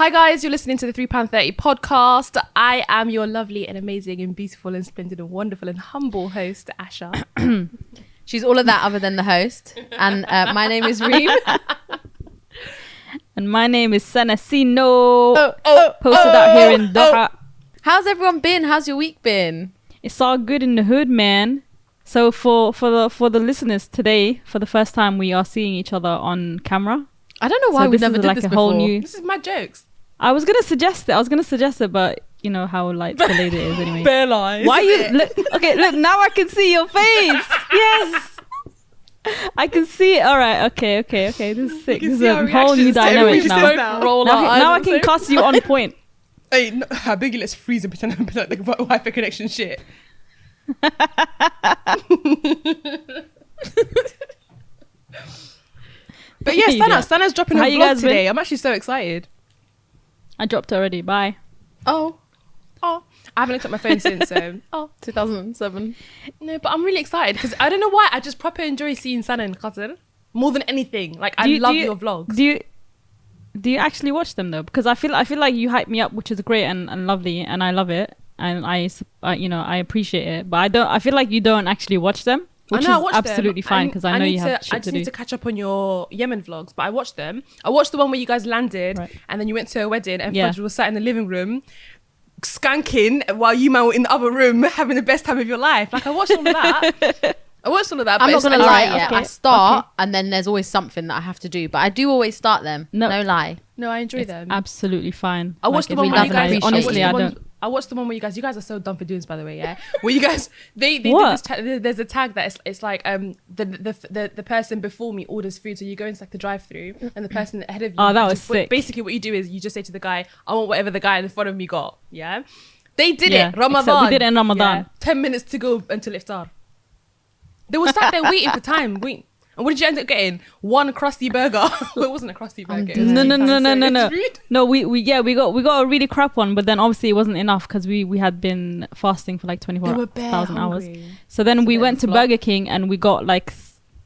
Hi guys, you're listening to the £3.30 podcast. I am your lovely and amazing and beautiful and splendid and wonderful and humble host, Asha. She's all of that other than the host. And my name is Reem. And my name is Sana Sino. Posted out here in Doha. How's everyone been? How's your week been? It's all good in the hood, man. So for the listeners today, for the first time, we are seeing each other on camera. I don't know why we never did this before. This is mad jokes. I was gonna suggest it, but you know how like delayed it is anyway. Bare lies. Why you look? Okay, look now. I can see your face. Yes. I can see it. All right. Okay. This is sick. This is a whole new dynamic now. Now I can cast you on point. Hey, no, how big? Let's freeze and pretend like Wi-Fi connection shit. But yeah, Sana's dropping a vlog today. I'm actually so excited. I dropped already. Bye. Oh, I haven't looked at my phone since. So 2007. No, but I'm really excited because I don't know why. I just proper enjoy seeing Sana and Cousin more than anything. Like I love your vlogs. Do you actually watch them though? Because I feel like you hype me up, which is great and lovely, and I love it, and I appreciate it. But I feel like you don't actually watch them, which is absolutely fine because I know you have shit to do. I just need to catch up on your Yemen vlogs, but I watched them. I watched the one where you guys landed and then you went to a wedding and Fudge was sat in the living room skanking while you man were in the other room having the best time of your life. Like I watched all of that. I'm not gonna lie. I start and then there's always something that I have to do, but I do always start them. No lie. No, I enjoy them. Absolutely fine. I watched the one where you guys. Honestly, I don't. I watched the one where you guys are so dumb for doing this, by the way, yeah. Where you guys, they did this. There's a tag that it's like the person before me orders food, so you go into like the drive-through, and the person ahead of you. Oh, that was sick. Basically, what you do is you just say to the guy, "I want whatever the guy in front of me got." Yeah, they did it. Ramadan. We did it in Ramadan. Yeah, 10 minutes to go until iftar. They were sat there waiting for time. And what did you end up getting? One crusty burger. Well, it wasn't a crusty burger. No. No, we got a really crap one, but then obviously it wasn't enough because we had been fasting for like 24,000 hours. So then we went to Burger King and we got like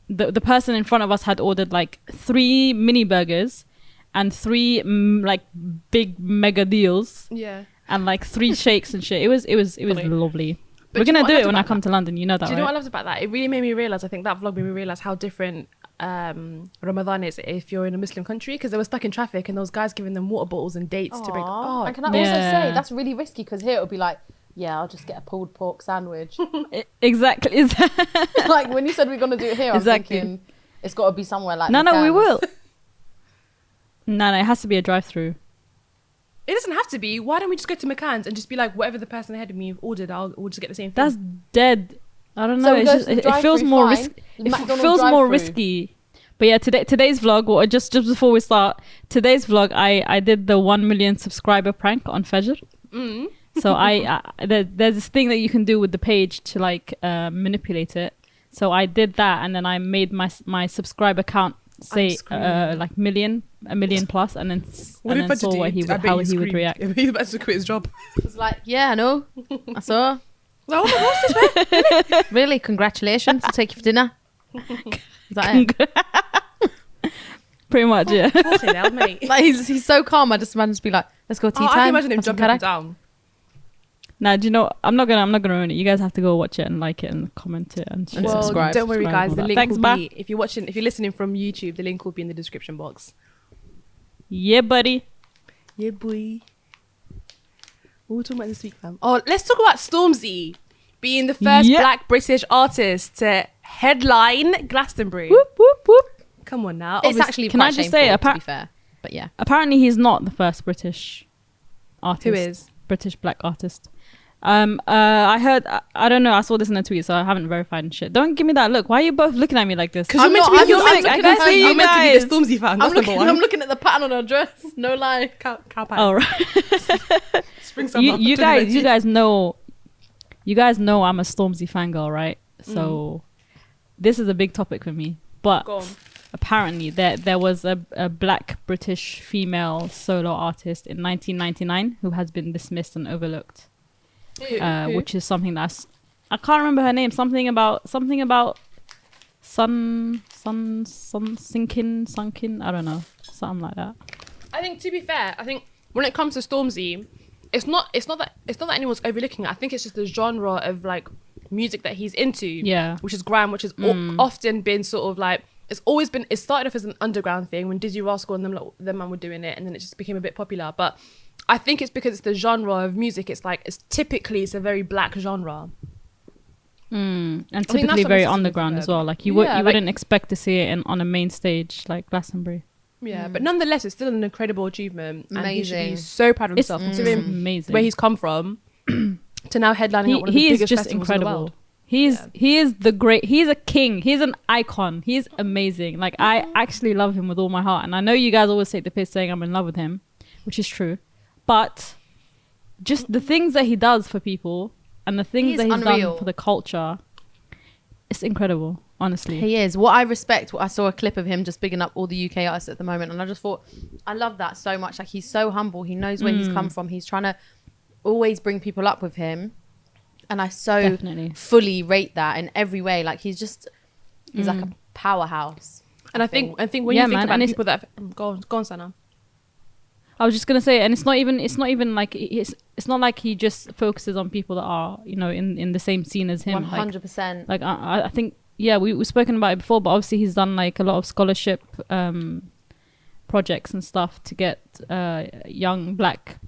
the person in front of us had ordered like 3 mini burgers and 3 like big mega deals. Yeah. And like 3 shakes and shit. It was lovely. We're going to do it when I come to London. You know that, Do you know what I loved about that? It really made me realise, I think that vlog made me realise how different Ramadan is if you're in a Muslim country, because they were stuck in traffic and those guys giving them water bottles and dates to bring. And can I also say, that's really risky because here it'll be like, I'll just get a pulled pork sandwich. Exactly. Like when you said we're going to do it here, I'm thinking it's got to be somewhere like No, we will. No, it has to be a drive-through. It doesn't have to be. Why don't we just go to McCann's and just be like, whatever the person ahead of me ordered, we'll just get the same thing. That's dead. I don't know. It feels more risky. It feels more risky. But yeah, today's vlog, just before we start, today's vlog, I did the 1 million subscriber prank on Fajr. So there's this thing that you can do with the page to like manipulate it. So I did that, and then I made my subscriber count say like a million plus, and then saw how he would react. He's about to quit his job. It's like, I know. I saw. Oh my gosh, this way. Really? Congratulations. I'll take you for dinner. Is that it? Pretty much, yeah. Like he's so calm. I just imagine to be like, let's go tea time. I can imagine him jumping down. Nah, do you know? I'm not gonna ruin it. You guys have to go watch it and like it and comment it and subscribe. Don't worry, guys. The link will be if you're listening from YouTube. The link will be in the description box. Yeah, buddy. Yeah, boy. What are we talking about this week, fam? Oh, let's talk about Stormzy being the first Black British artist to headline Glastonbury. Whoop whoop whoop. Come on now. It's actually can I just say, to be fair, but yeah. Apparently, he's not the first British artist. Who is? British black artist. I heard, I don't know, I saw this in a tweet, so I haven't verified and shit. Don't give me that look. Why are you both looking at me like this? Because you're meant to be the Stormzy fan. I'm looking at the pattern on her dress. No lie. Cow pattern. Oh, right. you guys know I'm a Stormzy fangirl, right? So this is a big topic for me. But apparently there was a black British female solo artist in 1999 who has been dismissed and overlooked. Which is something that's, I can't remember her name. Something about sun sunken. I don't know, something like that. I think, to be fair, when it comes to Stormzy, it's not that anyone's overlooking it. I think it's just the genre of like music that he's into. Yeah. Which is grime, which has often been sort of like, it started off as an underground thing when Dizzy Rascal and them man were doing it, and then it just became a bit popular. But I think it's because it's the genre of music. It's like, it's a very black genre. And typically very underground as well. Like you wouldn't expect to see it on a main stage like Glastonbury. Yeah, but nonetheless, it's still an incredible achievement. Amazing. And he should be so proud of himself, considering where he's come from to now headlining at one of the biggest festivals in the world. He is he's a king. He's an icon. He's amazing. Like, I actually love him with all my heart. And I know you guys always take the piss saying I'm in love with him, which is true. But just the things that he does for people and the things that he's done for the culture, it's incredible, honestly. He is. What I respect, I saw a clip of him just bigging up all the UK artists at the moment, and I just thought, I love that so much. Like, he's so humble. He knows where he's come from. He's trying to always bring people up with him. And I fully rate that in every way. Like, he's like a powerhouse. And I think when you think about people that have, go on, Sana. I was just gonna say, and it's not even like it's not like he just focuses on people that are, you know, in the same scene as him. 100%. Like I think, yeah, we've spoken about it before, but obviously he's done like a lot of scholarship projects and stuff to get young black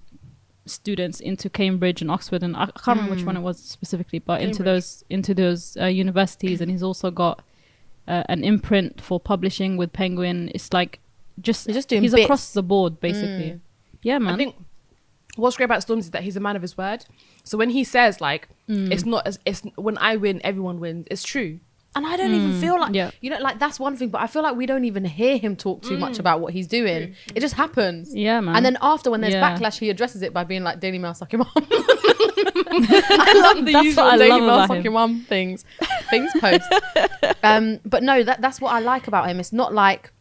students into Cambridge and Oxford, and I can't remember which one it was specifically, but Cambridge. into those universities. And he's also got an imprint for publishing with Penguin. It's like he's doing bits. Across the board basically. Yeah, man. I think what's great about Stormzy is that he's a man of his word. So when he says like it's when I win everyone wins, it's true. And I don't even feel like, you know, like that's one thing, but I feel like we don't even hear him talk too much about what he's doing. It just happens. Yeah, man. And then after, when there's backlash, he addresses it by being like, Daily Mail, suck your mum. I love the usual Daily Mail, suck your mum things post. But no, that's what I like about him. It's not like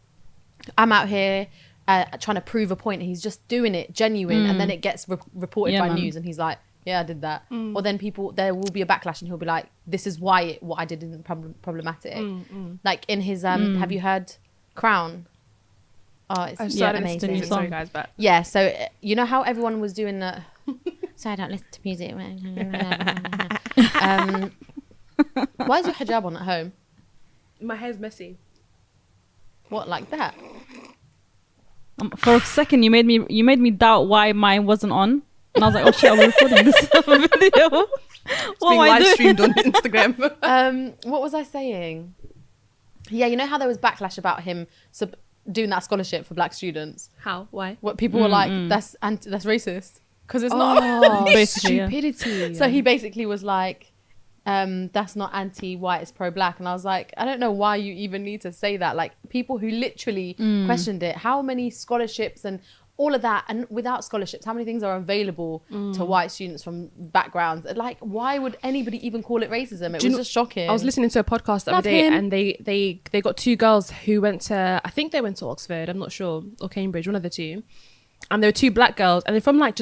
I'm out here trying to prove a point. He's just doing it genuine. And then it gets reported by news, and he's like, yeah, I did that. Or then there will be a backlash, and he'll be like, this is why what I did isn't problematic. Like in his, have you heard Crown? Oh, it's amazing. Sorry guys, but yeah, so you know how everyone was doing the, so I don't listen to music. Why is your hijab on at home? My hair's messy. What, like that? For a second, you made me doubt why mine wasn't on. And I was like, oh shit, I'm recording this video. What am I doing? Streamed on Instagram. What was I saying? Yeah, you know how there was backlash about him doing that scholarship for black students? How? Why? What people were like, that's racist. Because it's not. Stupidity. Yeah. So he basically was like, that's not anti-white, it's pro-black. And I was like, I don't know why you even need to say that. Like, people who literally questioned it. How many scholarships and all of that, and without scholarships, how many things are available to white students from backgrounds? Like, why would anybody even call it racism? It was just shocking. I was listening to a podcast the other day, and they got two girls who went to, I think they went to Oxford, I'm not sure, or Cambridge, one of the two. And there were two black girls, and they're from like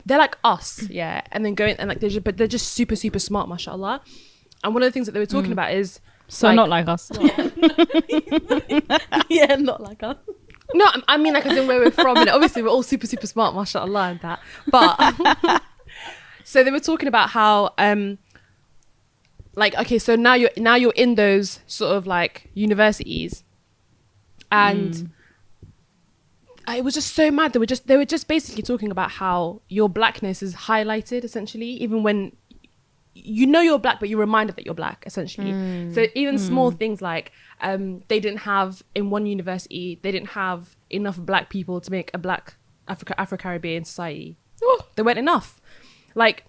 they're like us, yeah. And then going, and like they're just super, super smart, mashallah. And one of the things that they were talking about is not like us. Yeah, not like us. No, I mean like as in where we're from, and obviously we're all super, super smart, mashallah, and that. But so they were talking about how like, okay, so now you're in those sort of like universities, and it was just so mad. They were just basically talking about how your blackness is highlighted, essentially, even when you know you're black, but you're reminded that you're black, essentially. So even small things like they didn't have, in one university, they didn't have enough black people to make a black Afro-Caribbean society. There weren't enough. Like,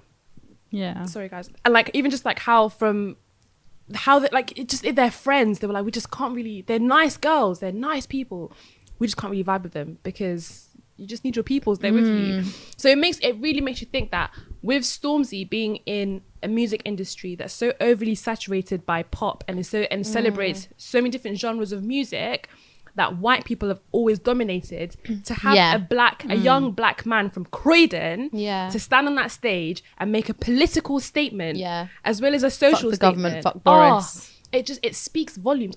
yeah. Sorry guys. And like, even just like how they, like, it just, they're friends. They were like, we just can't really, they're nice girls, they're nice people. We just can't really vibe with them because you just need your peoples there with you. So it really makes you think that with Stormzy being in a music industry that's so overly saturated by pop and celebrates so many different genres of music that white people have always dominated, to have a young black man from Croydon to stand on that stage and make a political statement as well as a social statement. Fuck Boris. it speaks volumes.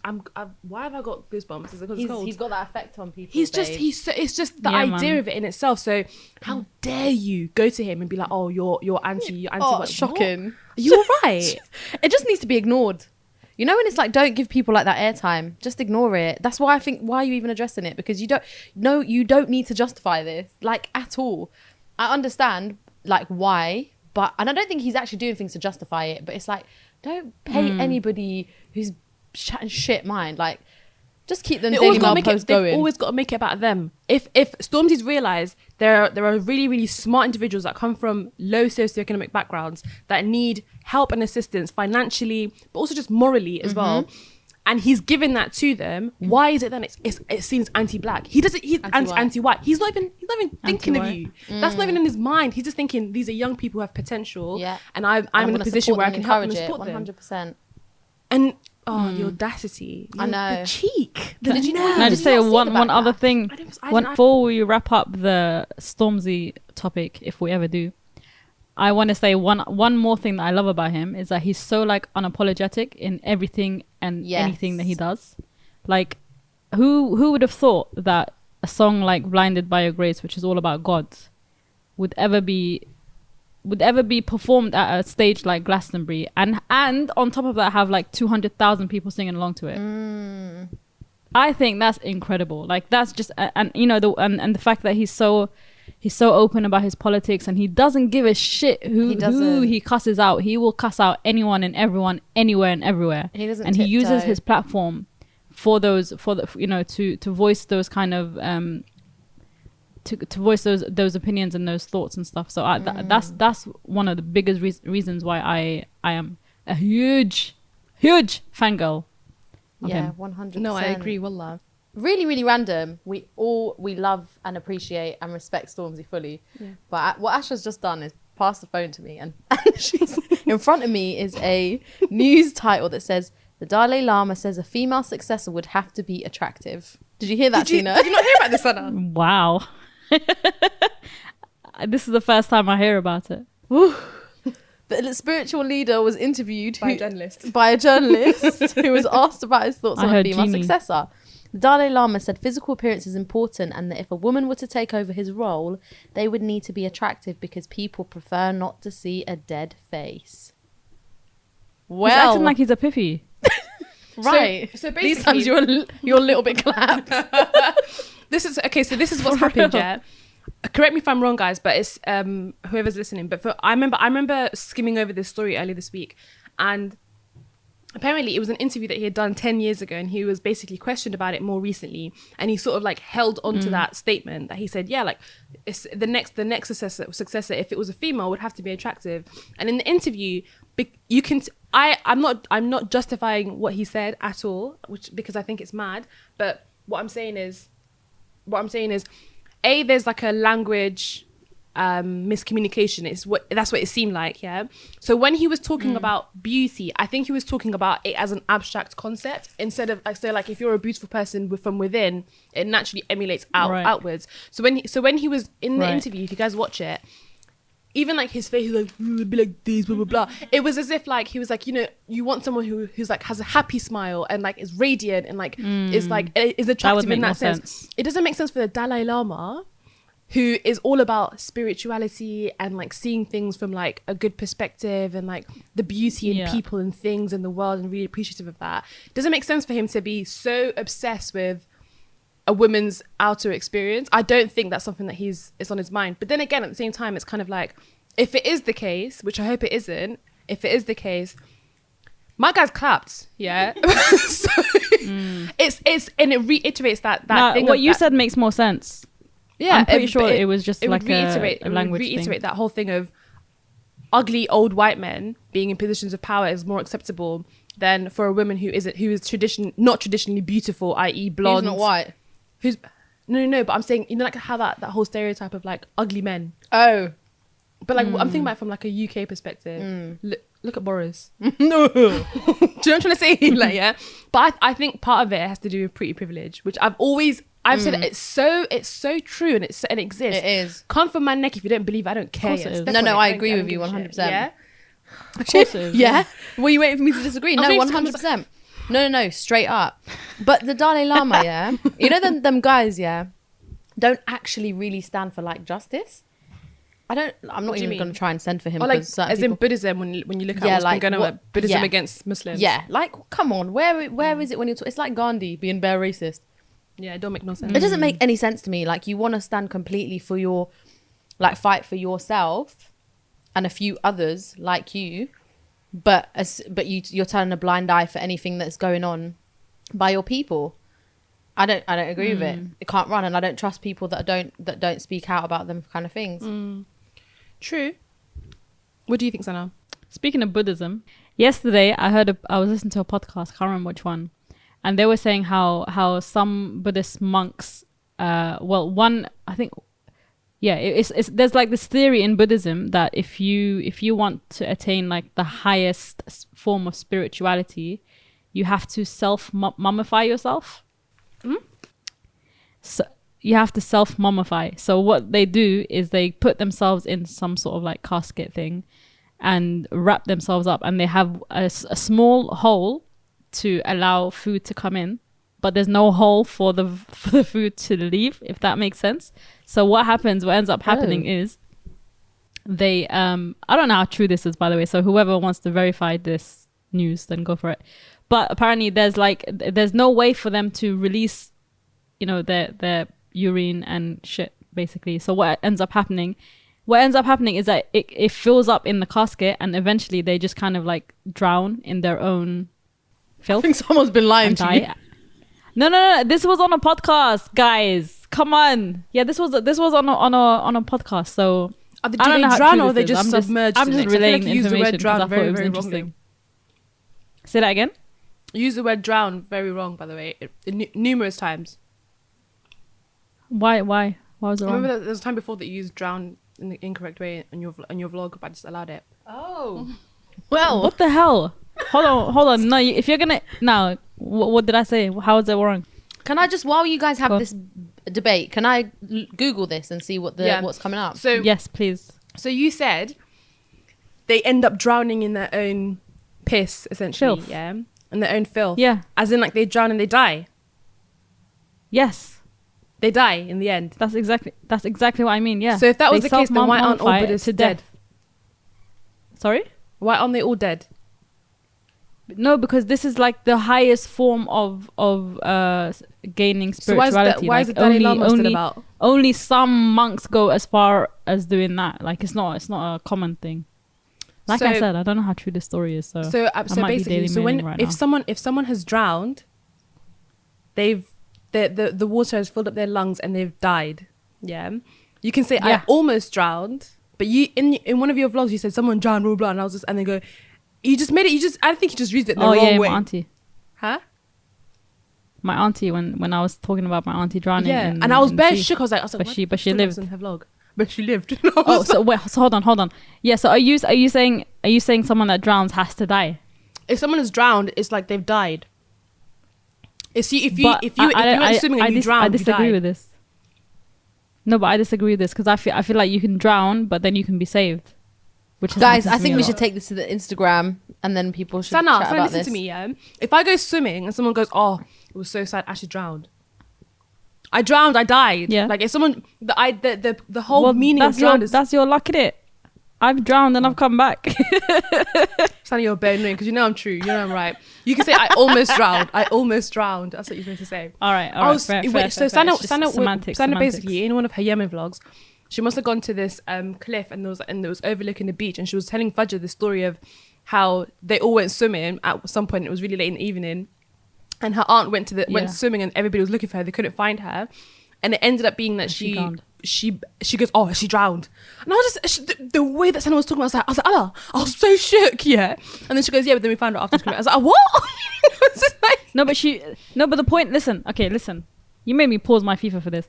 Why have I got goosebumps? Is it because it's cold? He's got that effect on people. It's just the idea of it in itself. So how dare you go to him and be like, oh, you're anti. Oh, shocking. What? Are you alright? It just needs to be ignored. You know, when it's like, don't give people like that airtime, just ignore it. That's why I think, why are you even addressing it? Because you don't need to justify this, like, at all. I understand, like, why, and I don't think he's actually doing things to justify it, but it's like, don't pay anybody who's chatting shit mind. Like, just keep them Daily Mail posts going. They've always got to make it about them. If Stormzy's realise there are really, really smart individuals that come from low socioeconomic backgrounds that need help and assistance financially, but also just morally as well, and he's giving that to them, why is it then it seems anti-black? He's anti-white. He's not even thinking of you. That's not even in his mind. He's just thinking these are young people who have potential, and I'm in a position where I can help them and support them. 100%. And the audacity. I know. The cheek. Can I just say one other thing? Before we wrap up the Stormzy topic, if we ever do, I want to say one more thing that I love about him is that he's so like unapologetic in everything and anything that he does. Like, who would have thought that a song like Blinded by Your Grace, which is all about God, would ever be performed at a stage like Glastonbury, and on top of that have like 200,000 people singing along to it. I think that's incredible. Like, that's just and the fact that he's so open about his politics, and he doesn't give a shit who he cusses out. He will cuss out anyone and everyone, anywhere and everywhere. He doesn't, and he uses his platform to voice those kind of to voice those opinions and those thoughts and stuff. So that's one of the biggest reasons why I am a huge fangirl of him. 100%. No, I agree. Wallah. Really, really random. We love and appreciate and respect Stormzy fully. Yeah. But what Asha's just done is pass the phone to me, and she's in front of me is a news title that says, "The Dalai Lama says a female successor would have to be attractive." Did you hear that, Tina? Did you not hear about this, Sana? Wow. This is the first time I hear about it. The spiritual leader was interviewed by a journalist who was asked about his thoughts on a female successor. The Dalai Lama said physical appearance is important, and that if a woman were to take over his role, they would need to be attractive because people prefer not to see a dead face. Well, he's acting like he's a piffy. Right. So basically, these times you're a little bit clapped. This is what's happened, yeah. Correct me if I'm wrong, guys, but it's whoever's listening. But I remember skimming over this story earlier this week, and apparently it was an interview that he had done 10 years ago, and he was basically questioned about it more recently, and he sort of like held on to that statement that he said, yeah, like it's the next successor, if it was a female, would have to be attractive. And in the interview, you can I'm not justifying what he said at all, because I think it's mad, but what I'm saying is there's like a language miscommunication. That's what it seemed like, yeah. So when he was talking about beauty, I think he was talking about it as an abstract concept, instead of like if you're a beautiful person from within, it naturally emulates outwards. So when he was in the interview, if you guys watch it, even like his face, he was like, be like this, blah blah blah. It was as if like he was like, you want someone who's like has a happy smile and like is radiant and like is attractive in that sense. It doesn't make sense for the Dalai Lama, who is all about spirituality and like seeing things from like a good perspective and like the beauty in people and things in the world, and really appreciative of that. It doesn't make sense for him to be so obsessed with a woman's outer experience. I don't think that's something that it's on his mind. But then again, at the same time, it's kind of like, if it is the case, which I hope it isn't, if it is the case, my guy's clapped, yeah. So it's and it reiterates that thing. What you said makes more sense. Yeah, I'm pretty sure it was just like a language thing. Reiterate that whole thing of ugly old white men being in positions of power is more acceptable than for a woman who is not traditionally beautiful, i.e. blonde. Who's not white? No, but I'm saying, like how that whole stereotype of like ugly men. Oh. But like I'm thinking about it from like a UK perspective. Look at Boris. No. Do you know what I'm trying to say? Like, yeah. But I think part of it has to do with pretty privilege, which I've said it's so true, and it exists. It is. Come from my neck if you don't believe. I don't care. Of course it is. No, I agree with you 100%. Yeah. Of course it is. Yeah. Were you waiting for me to disagree? No, 100%. No, straight up. But the Dalai Lama, yeah, you know them guys, yeah, don't actually really stand for like justice. I'm not even going to try and send for him. Or like, as in Buddhism, when you look at what's been going on with Buddhism against Muslims. Yeah, like, come on, where is it when you're it's like Gandhi being bare racist. Yeah, it don't make no sense. It doesn't make any sense to me. Like, you want to stand completely for your, like, fight for yourself and a few others like you, but you're turning a blind eye for anything that's going on by your people. I don't agree with it. It can't run, and I don't trust people that don't speak out about them kind of things. True. What do you think, Sana? Speaking of Buddhism, yesterday I was listening to a podcast, can't remember which one, and they were saying how some Buddhist monks, it's there's like this theory in Buddhism that if you want to attain like the highest form of spirituality, you have to mummify yourself. So you have to self-mummify. So what they do is they put themselves in some sort of like casket thing and wrap themselves up, and they have a small hole to allow food to come in, but there's no hole for the food to leave, if that makes sense. So what ends up happening is they I don't know how true this is, by the way, so whoever wants to verify this news, then go for it. But apparently there's no way for them to release, their urine and shit, basically. So what ends up happening is that it fills up in the casket, and eventually they just kind of like drown in their own filth. I think someone's been lying to you. No. This was on a podcast, guys. Come on. Yeah, this was on a podcast. So do they drown or are they just submerged? I'm just relaying like information because I thought it was interesting. Say that again. Use the word drown very wrong, by the way, numerous times. Why was it wrong? Remember there was a time before that you used drown in the incorrect way on your vlog, but I just allowed it. Oh, well, what the hell? Hold on. No, if you're gonna now, what did I say? How is it wrong? Can I just, while you guys have this debate, can I Google this and see what's coming up? So yes, please. So you said they end up drowning in their own piss, essentially, filth. Yeah, in their own filth. Yeah, as in like they drown and they die. Yes. They die in the end. That's exactly what I mean. Yeah. So if that was the case, then why aren't all Buddhists dead? Sorry? Why aren't they all dead? No, because this is like the highest form of gaining spirituality. So why is the Dalai Lama still about? Only some monks go as far as doing that. Like it's not a common thing. Like I said, I don't know how true this story is. So basically, if someone has drowned, the water has filled up their lungs and they've died. Yeah, you can say I almost drowned, but you in one of your vlogs you said someone drowned, blah blah, and I was just, and they go, you just made it. I think you just read it the wrong way. My auntie. Huh? My auntie when I was talking about my auntie drowning. Yeah, and I was bare shook. I was like, but she lived. In her vlog. But she lived. So hold on. Yeah, so are you saying someone that drowns has to die? If someone has drowned, it's like they've died. If you went swimming and you drowned, I disagree with this. No, but I disagree with this because I feel like you can drown, but then you can be saved. Guys, I think we should take this to the Instagram, and then people should chat about this. Listen to me, yeah. If I go swimming and someone goes, "Oh, it was so sad," Asha drowned. I drowned. I died. Yeah. Like if someone, the whole meaning of drowned is that's your luck, innit? I've drowned and I've come back. Sana, you're bare annoying because you know I'm true. You know I'm right. You can say I almost drowned. I almost drowned. That's what you're supposed to say. All right. Fair. Sana basically in one of her Yemen vlogs, she must have gone to this cliff and it was overlooking the beach, and she was telling Fajr the story of how they all went swimming at some point. It was really late in the evening, and her aunt went swimming, and everybody was looking for her. They couldn't find her, and it ended up being that she goes, "Oh, she drowned." And I was just the way that Sana was talking, I was like, "Allah," I was so shook, yeah. And then she goes, "Yeah," but then we found out after. I was like, "What?" No, but the point. Listen. You made me pause my FIFA for this.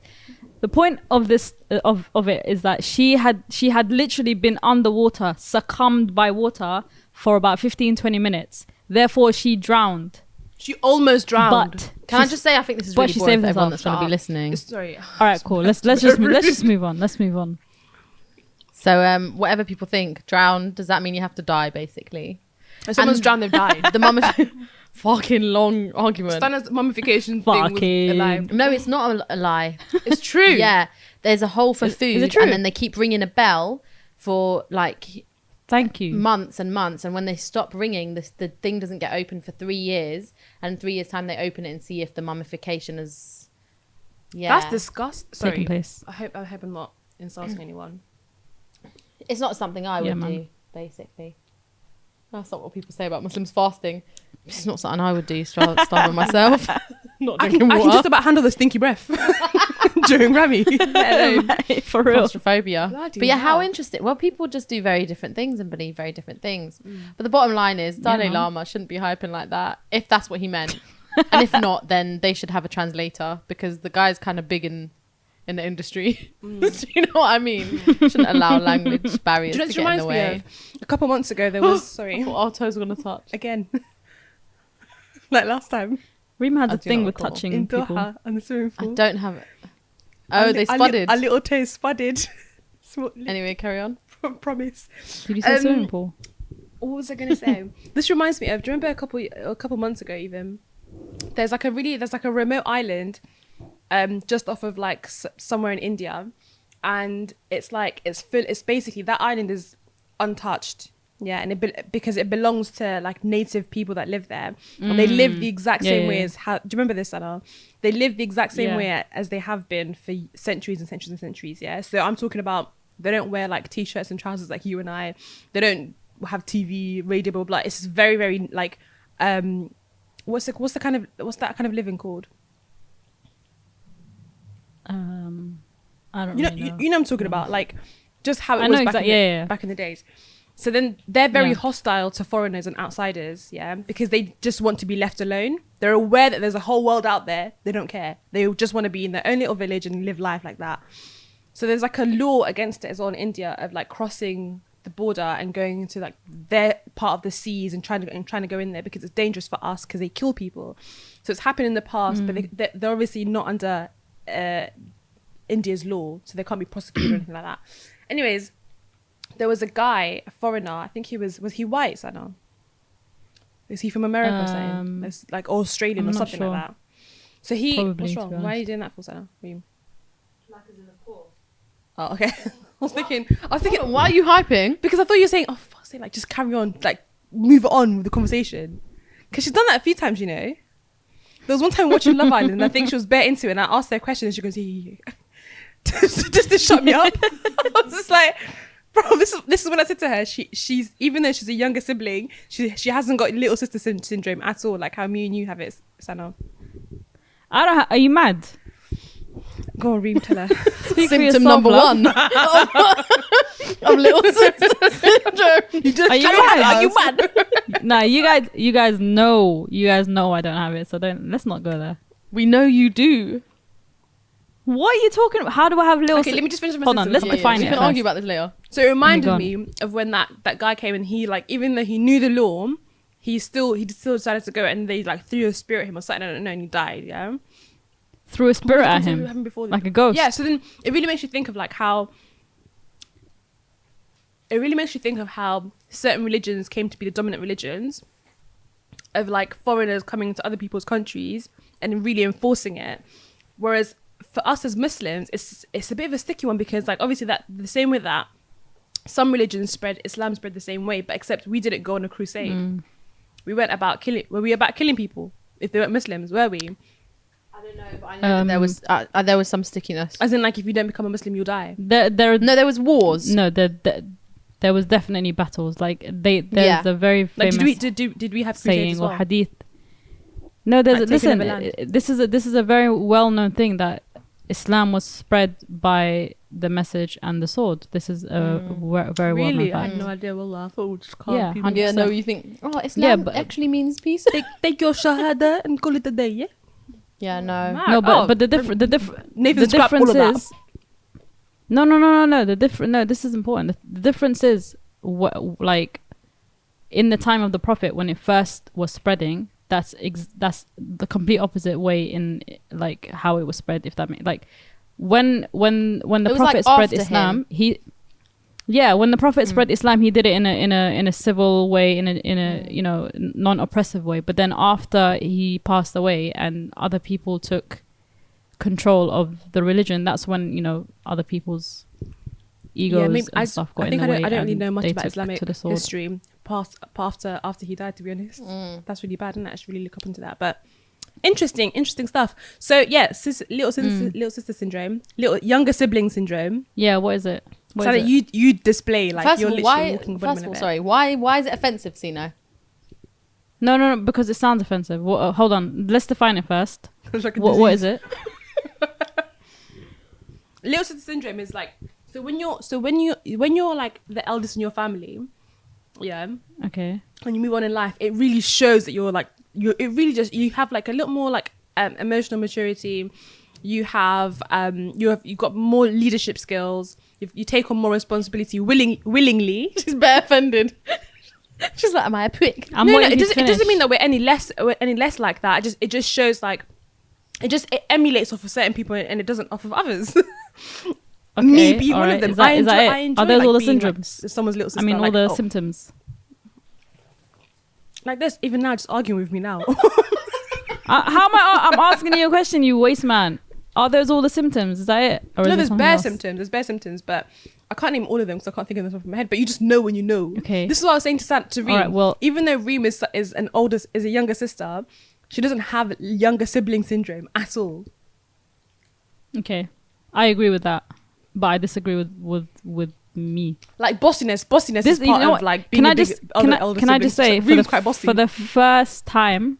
The point of this of it is that she had literally been underwater, succumbed by water for about 15-20 minutes. Therefore, she drowned. She almost drowned. But can I just say, I think this is really boring for everyone that's going to be listening. Sorry. All right, cool. Let's just move on. Let's move on. So, whatever people think, drown, does that mean you have to die, basically? If someone's drowned, they've died. fucking long argument. Stana's mummification thing was a lie. No, it's not a lie. It's true. Yeah, there's a hole for food, is it true? and then they keep ringing a bell for like thank you months and months, and when they stop ringing, the thing doesn't get open for 3 years, and in 3 years' time they open it and see if the mummification is. Yeah, That's disgusting. Sorry, taking place. I hope I'm not insulting anyone. it's not something I would do. Basically, that's not what people say about Muslims fasting. It's not something I would do. Starving myself, not I drinking can water. just about handle the stinky breath during Rami. For real. Claustrophobia. Bloody But yeah, how hell. interesting. Well, people just do very different things and believe very different things. But the bottom line is Dalai Lama shouldn't be hyping like that, if that's what he meant. And if not, then they should have a translator, because the guy's kind of big in the industry. Do you know what I mean? Shouldn't allow language barriers Do you know to what get in the reminds way. me of? A couple months ago, there was sorry What our toes are gonna touch. again, like last time Reem has I a do thing not with recall. touching in people. Doha on the swimming I pool. don't have it. Oh, they spudded. Our little toes spudded. Anyway, carry on. Promise. Did you say swimming pool? What was I going to say? This reminds me of. Do you remember a couple months ago? Even there's like a remote island, just off of like somewhere in India, and it's like it's full. It's basically that island is untouched. Yeah, and because it belongs to like native people that live there, and they live the exact same way as how. Do you remember this, Anna? They live the exact same way as they have been for centuries and centuries and centuries. Yeah, so I'm talking about they don't wear like t-shirts and trousers like you and I. They don't have TV, radio, blah blah. Blah. It's very very like what's that kind of living called? I don't You know, really know. you know what I'm talking about, like just how it I was know back in the days. So then they're very hostile to foreigners and outsiders, yeah, because they just want to be left alone. They're aware that there's a whole world out there. They don't care. They just want to be in their own little village and live life like that. So there's like a law against it as well in India of like crossing the border and going into like their part of the seas and trying to go in there because it's dangerous for us because they kill people. So it's happened in the past, but they're obviously not under India's law, so they can't be prosecuted or anything like that. Anyways, there was a guy, a foreigner. I think was he white, Sana? Is he from America or something? It's like Australian I'm or not something sure. like that. So he, Probably, what's to wrong? be Why are honest. you doing that for, Sana? Oh, okay. I was thinking, Why are you hyping? because I thought you were saying, oh, fuck's sake, like just carry on, like move on with the conversation. Because she's done that a few times, you know. There was one time watching Love Island, and I think she was bare into it, and I asked her a question, and she goes, yeah. just to shut me up. I was just like, bro, this is when I said to her, she's even though she's a younger sibling, she hasn't got little sister syndrome at all, like how me and you have it, Sana. I don't. Are you mad? Go on, Reem, tell her. Speak for Symptom yourself, number love. 1 of little sister syndrome. You just Are you mad? mad? Are you mad? Nah, you guys know I don't have it, so let's not go there. We know you do. What are you talking about? How do I have little? Okay, let me just finish my Hold on, sentence. let's define We it can first. argue about this later. So it reminded Go on. me of when that guy came and he like, even though he knew the law, he still decided to go and they like threw a spear at him or something, I don't know, and he died. Yeah. Threw a spirit What at was the him, concept happened before like a ghost. Yeah, so then it really makes you think of like how certain religions came to be the dominant religions of like foreigners coming to other people's countries and really enforcing it. Whereas for us as Muslims, it's a bit of a sticky one because like obviously that the same way that some religions spread, Islam spread the same way, but except we didn't go on a crusade. We went about killing. Were we about killing people if they weren't Muslims? Were we? I don't know, but I know that there was some stickiness. As in, like, if you don't become a Muslim, you'll die. There No, there was wars. no, there was definitely battles. Like there's a very Like, famous did we have crusades saying as well? or hadith. No, there's Like taking listen. over land. This is a very well known thing that Islam was spread by the message and the sword. This is a very well known Really? I fact. had no idea. Wallah, I thought we just call Yeah, people. 100%. Yeah, no, you think, Islam but- actually means peace? Take your shahada and call it a day, yeah? Yeah, no. Mad. No, Oh, but the difference Nathan scrapped all of that. is no. This is important. The difference is like in the time of the Prophet when it first was spreading. That's the complete opposite way in like how it was spread. If that makes like when the It was, Prophet like, spread after Islam, him. Yeah, when the Prophet spread Islam, he did it in a civil way, in a non-oppressive way. But then after he passed away and other people took control of the religion, that's when other people's egos and stuff got in the way. I don't really know much about Islamic history after he died, to be honest. That's really bad, and I should really look up into that. But interesting stuff. So yeah, little sister syndrome, little younger sibling syndrome. Yeah, what is it? So that you display like first you're of all, literally walking bottom of it. Sorry, why is it offensive, Sino? No, because it sounds offensive. Hold on, let's define it first. What is it? Little sister syndrome is like, when you're like the eldest in your family, yeah. Okay. When you move on in life, it really shows that you're like you have like a little more like emotional maturity. You have you've got more leadership skills. You take on more responsibility willingly. She's bare offended. She's like, am I a prick? It doesn't mean that we're any less like that. It just shows like it emulates off of certain people and it doesn't off of others. Okay, me being one of them. I enjoy are those like all the being syndromes? Like someone's little sister. I mean, all the symptoms. Like this, even now, just arguing with me now. How am I'm asking you a question, you waste man. Are those all the symptoms? Is that it? Or no, is there's bare symptoms. There's bare symptoms, but I can't name all of them because I can't think of them off my head. But you just know when you know. Okay. This is what I was saying to Reem. Right, well, even though Reem is a younger sister, she doesn't have younger sibling syndrome at all. Okay, I agree with that, but I disagree with me. Like bossiness is part of like being elder sibling. Can I just say Reem's quite bossy. for the first time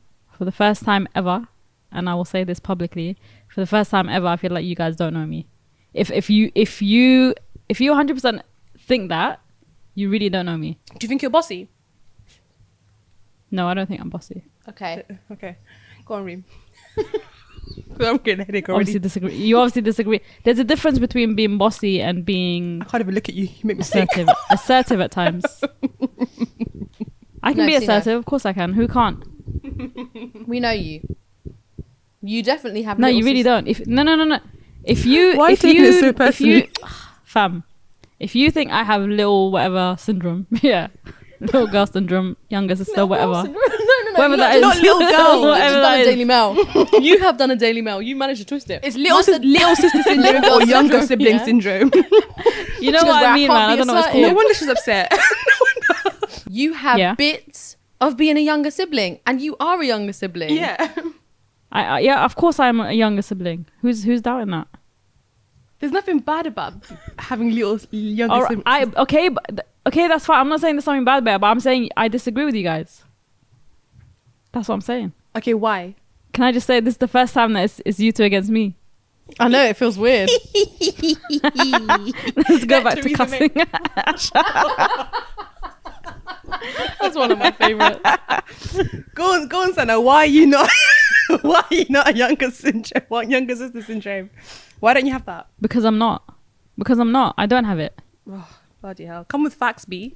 ever, and I will say this publicly, for the first time ever, I feel like you guys don't know me. If you 100% think that, you really don't know me. Do you think you're bossy? No, I don't think I'm bossy. Okay. Go on, Reem. I'm getting a headache already. You obviously disagree. There's a difference between being bossy and being... I can't even look at you. You make me assertive. Assertive at times. I can be assertive. Of course I can. Who can't? We know you. You definitely have... No, you really don't. No. If you... Why are you taking it so personally? Fam. If you think I have little whatever syndrome, yeah. Little girl syndrome, younger sister, whatever. No, not little girl. Whatever You've that done a is. Daily Mail. You have done a Daily Mail. You managed to twist it. It's little sister syndrome or younger sibling syndrome. You know what I mean, man? I don't know what it's called. No wonder she's upset. You have bits of being a younger sibling, and you are a younger sibling. Yeah. Yeah, of course I'm a younger sibling. Who's doubting that? There's nothing bad about having younger siblings. Okay, that's fine. I'm not saying there's something bad about it, but I'm saying I disagree with you guys. That's what I'm saying. Okay, why? Can I just say this is the first time that it's you two against me? I know, it feels weird. Let's go back to cussing. That's one of my favourites. Go on, Sana. Why are you not a younger syndrome? What younger sister syndrome? Why don't you have that? Because I'm not. I don't have it. Oh, bloody hell. Come with facts, B.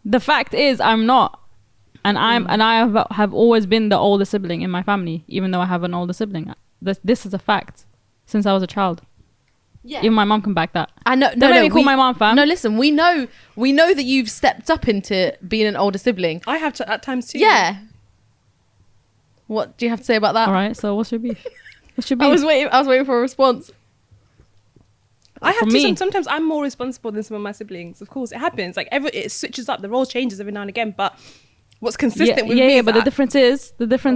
The fact is I'm not. And I have always been the older sibling in my family, even though I have an older sibling. This is a fact since I was a child. Yeah. Even my mom can back that. I know. Don't make me call my mom fam. No, listen. We know that you've stepped up into being an older sibling. I have to at times too. Yeah. What do you have to say about that? All right. So what's your beef? I was waiting for a response. I have to. Sometimes I'm more responsible than some of my siblings. Of course, it happens. Like it switches up. The role changes every now and again. But what's consistent with me? Yeah. But the difference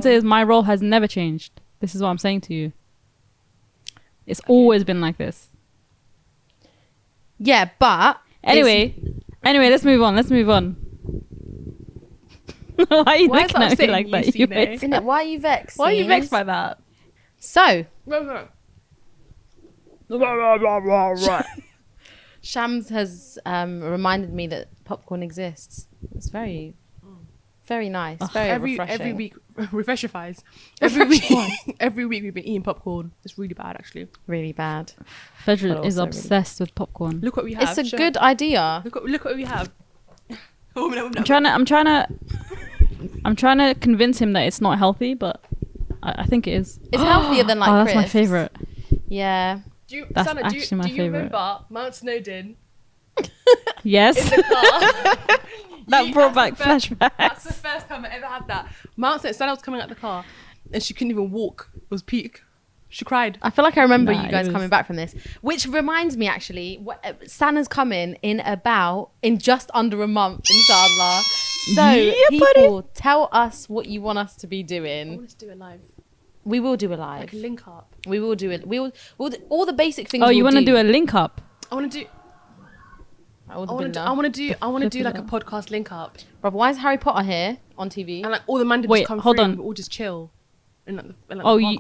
is my role has never changed. This is what I'm saying to you. It's always been like this. Yeah, but anyway, let's move on. Why are you looking at me like that? Why are you vexed? Why are you vexed by that? So, Shams has reminded me that popcorn exists. It's very, very nice. Very refreshing. Every week, refreshifies. Every week we've been eating popcorn. It's really bad, actually. Really bad. Federal is obsessed with popcorn. Look what we have. It's a good idea. Look what we have. I'm trying to convince him that it's not healthy, but I think it is. It's healthier than that's my favorite. Yeah. Sana, do you remember Mount Snowdon Yes. In the car. That brought back flashbacks. That's the first time I ever had that. Sana was coming out the car and she couldn't even walk. It was peak. She cried. I feel like I remember you guys coming back from this, which reminds me actually, Sana's coming in just under a month, inshallah. So people, tell us what you want us to be doing. I want us to do it live. We will do a live. Like a link up. We will do it. We'll do all the basic things. Oh, you want to do a link up? I want to do. I want to do like a podcast link up. Bruv, why is Harry Potter here on TV? And like all the man just come through and we all just chill. In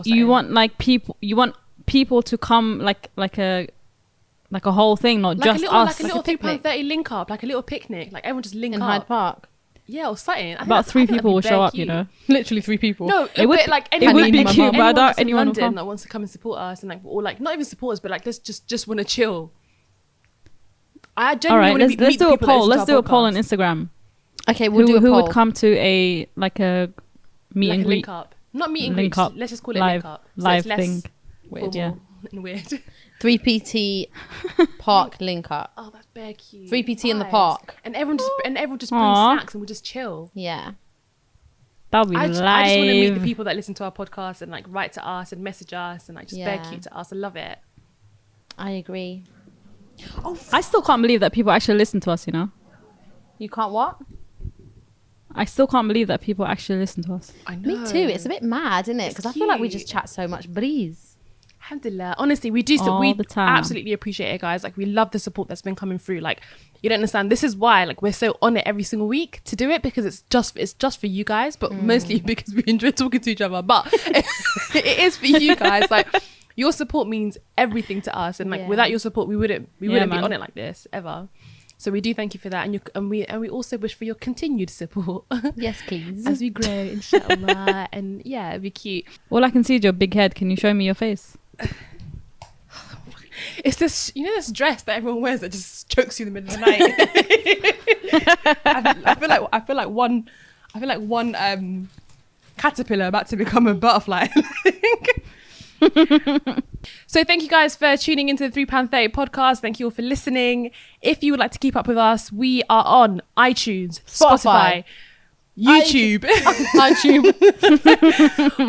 You want like people? You want people to come like a whole thing, not just us. Like a little £3.30 link up, like a little picnic. Like everyone just link up in Hyde Park. Yeah, or something. About 3 people will show up, you know. Literally 3 people. No, it would be cute, but I doubt anyone will come. That wants to come and support us, and like, or like not even support us, but like let's just want to chill. I genuinely want to let's do a poll. Let's do a poll on Instagram. Okay, we'll do a poll. Who would come to a meet and greet? Link up. Not meet and greet. Let's just call it live, link up. Live thing. Weird, yeah. And weird. 3PT park link up. Oh, that's bare cute. 3PT in the park. And everyone just brings snacks and we'll just chill. Yeah. That'll be live. I just want to meet the people that listen to our podcast and like write to us and message us and like just bare cute to us. I love it. I agree. Oh, I still can't believe that people actually listen to us, you know. You can't what? I still can't believe that people actually listen to us. I know. Me too. It's a bit mad, isn't it? Because I feel like we just chat so much breeze. Alhamdulillah. Honestly, we do. We absolutely appreciate it, guys. Like, we love the support that's been coming through. Like, you don't understand. This is why, like, we're so on it every single week to do it, because it's just for you guys, but mostly because we enjoy talking to each other. But it is for you guys. Like, your support means everything to us, and like without your support, we wouldn't be on it like this ever. So we do thank you for that, and we also wish for your continued support. Yes, please. As we grow, inshallah. And yeah, it'd be cute. All I can see is your big head. Can you show me your face? It's this, you know, this dress that everyone wears that just chokes you in the middle of the night. I feel like one caterpillar about to become a butterfly. So thank you guys for tuning into the £3.30 podcast. Thank you all for listening. If you would like to keep up with us, we are on iTunes, Spotify, YouTube.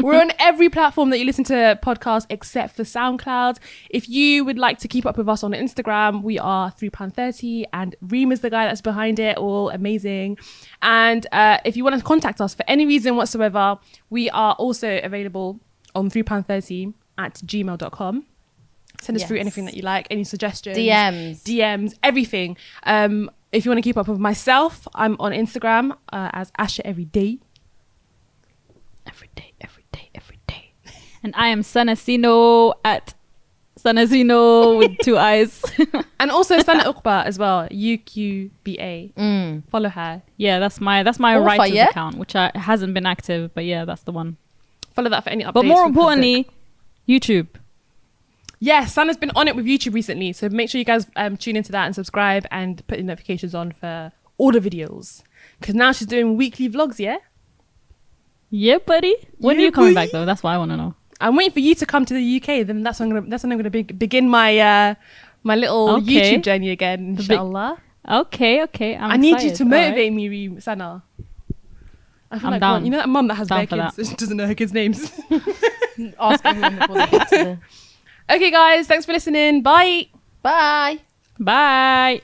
We're on every platform that you listen to podcasts except for SoundCloud. If you would like to keep up with us on Instagram, we are £3.30 and Reem is the guy that's behind it. All amazing. And if you want to contact us for any reason whatsoever, we are also available on £3.30@gmail.com. Send us through anything that you like, any suggestions, DMs, everything. If you want to keep up with myself, I'm on Instagram as Asha every day. And I am Sanasino at Sanasino with 2 eyes. And also Sana Uqba as well, UQBA. Follow her. Yeah, that's my writer's account, which hasn't been active, but yeah, that's the one. Follow that for any updates. But more importantly, YouTube. Yeah, Sana's been on it with YouTube recently, so make sure you guys tune into that and subscribe and put the notifications on for all the videos. Because now she's doing weekly vlogs, yeah? Yeah, buddy. When are you coming back though? That's what I want to know. I'm waiting for you to come to the UK. Then that's when I'm gonna begin my my little YouTube journey again, inshallah. Okay. I need you to motivate me, Reem, Sana. I feel I'm like down. You know that mum that has bare kids, she doesn't know her kids' names. Ask everyone before they get to the... Okay, guys, thanks for listening. Bye. Bye. Bye.